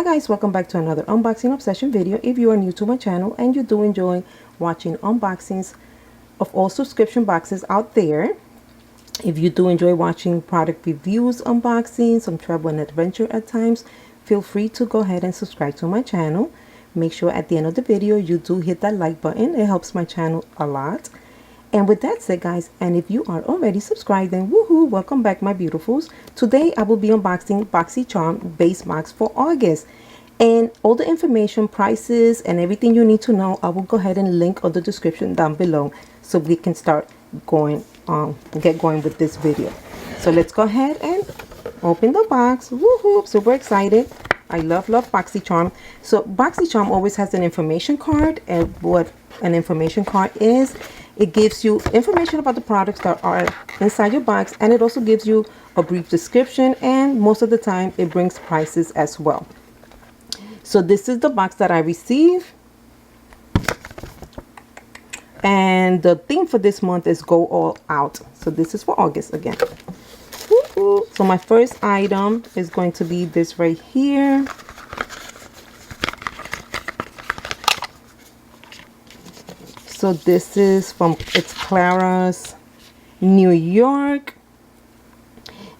Hi guys, welcome back to another unboxing obsession video. If you are new to my channel and you do enjoy watching unboxings of all subscription boxes out there, if you do enjoy watching product reviews, unboxings, some travel and adventure at times, feel free to go ahead and subscribe to my channel. Make sure at the end of the video you do hit that like button. It helps my channel a lot. And with that said guys, and if you are already subscribed, then woohoo, welcome back my beautifuls. Today I will be unboxing BoxyCharm base box for August. And all the information, prices, and everything you need to know, I will go ahead and link on the description down below so we can start going, get going with this video. So let's go ahead and open the box. Woohoo, super excited. I love BoxyCharm. So BoxyCharm always has an information card, and what an information card is, it gives you information about the products that are inside your box, and it also gives you a brief description, and most of the time it brings prices as well. So this is the box that I received, and the theme for this month is Go All Out. So this is for August again. Woo-hoo. So my first item is going to be this right here. So this is from, it's Clara's, New York.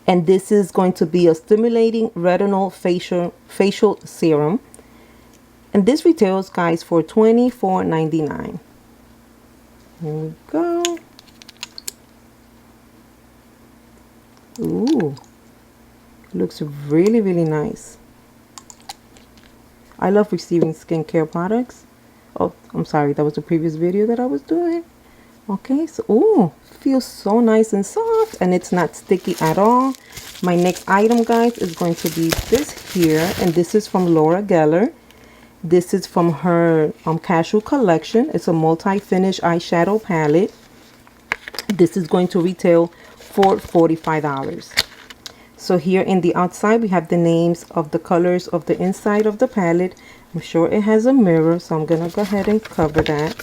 And this is going to be a stimulating retinol facial serum. And this retails, guys, for $24.99. Here we go. Ooh, looks really, really nice. I love receiving skincare products. Oh, I'm sorry, that was the previous video that I was doing. Okay, so ooh, feels so nice and soft, and it's not sticky at all. My next item, guys, is going to be this here, and this is from Laura Geller. This is from her casual collection. It's a multi-finish eyeshadow palette. This is going to retail for $45. So here in the outside we have the names of the colors of the inside of the palette. I'm sure it has a mirror, so I'm gonna go ahead and cover that.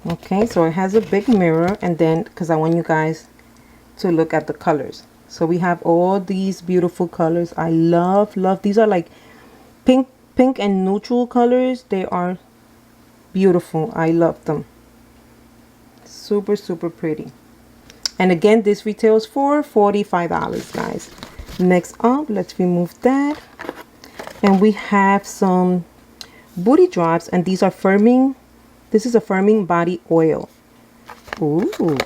Okay, so it has a big mirror, and then because I want you guys to look at the colors. So we have all these beautiful colors. I love these are like pink and neutral colors. They are beautiful. I love them. Super pretty. And again, this retails for $45, guys. Next up, let's remove that. And we have some booty drops, and these are firming. This is a firming body oil. Ooh.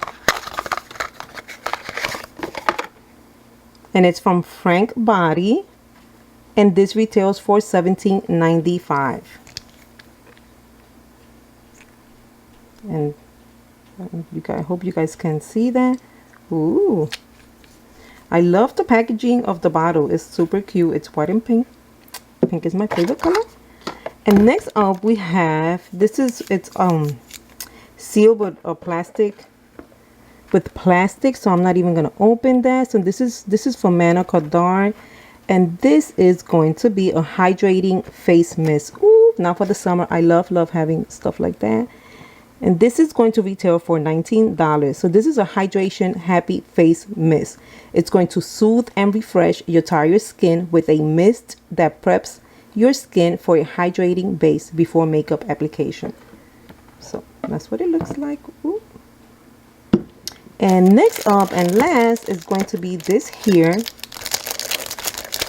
And it's from Frank Body. And this retails for $17.95. And I hope you guys can see that. Ooh. I love the packaging of the bottle. It's super cute. It's white and pink. Pink is my favorite color. And next up we have, it's sealed with a plastic, so I'm not even gonna open that. So this is from Mana Kadar, and this is going to be a hydrating face mist. Ooh, now for the summer. I love having stuff like that. And this is going to retail for $19. So this is a hydration happy face mist. It's going to soothe and refresh your tired skin with a mist that preps your skin for a hydrating base before makeup application. So that's what it looks like. Ooh. And next up and last is going to be this here.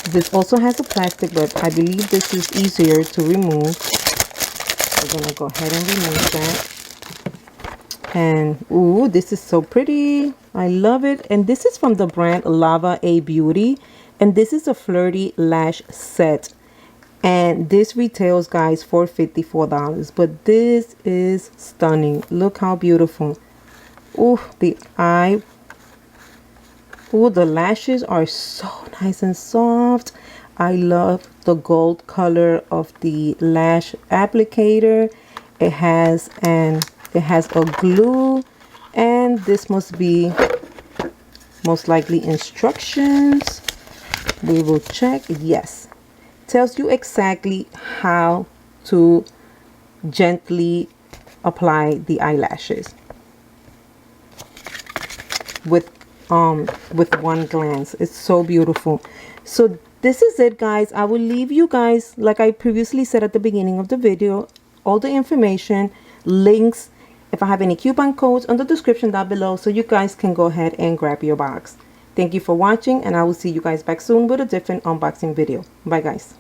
This also has a plastic, but I believe this is easier to remove. We're gonna go ahead and remove that. And ooh, this is so pretty. I love it. And this is from the brand Lava A Beauty, and this is a flirty lash set, and this retails, guys, for $54. But this is stunning. Look how beautiful. Ooh, the lashes are so nice and soft. I love the gold color of the lash applicator. It has a glue, and this must be most likely instructions. We will check. Yes, tells you exactly how to gently apply the eyelashes with one glance. It's so beautiful. So this is it, guys. I will leave you guys, like I previously said at the beginning of the video, all the information, links, if I have any coupon codes, on the description down below, so you guys can go ahead and grab your box. Thank you for watching, and I will see you guys back soon with a different unboxing video. Bye, guys.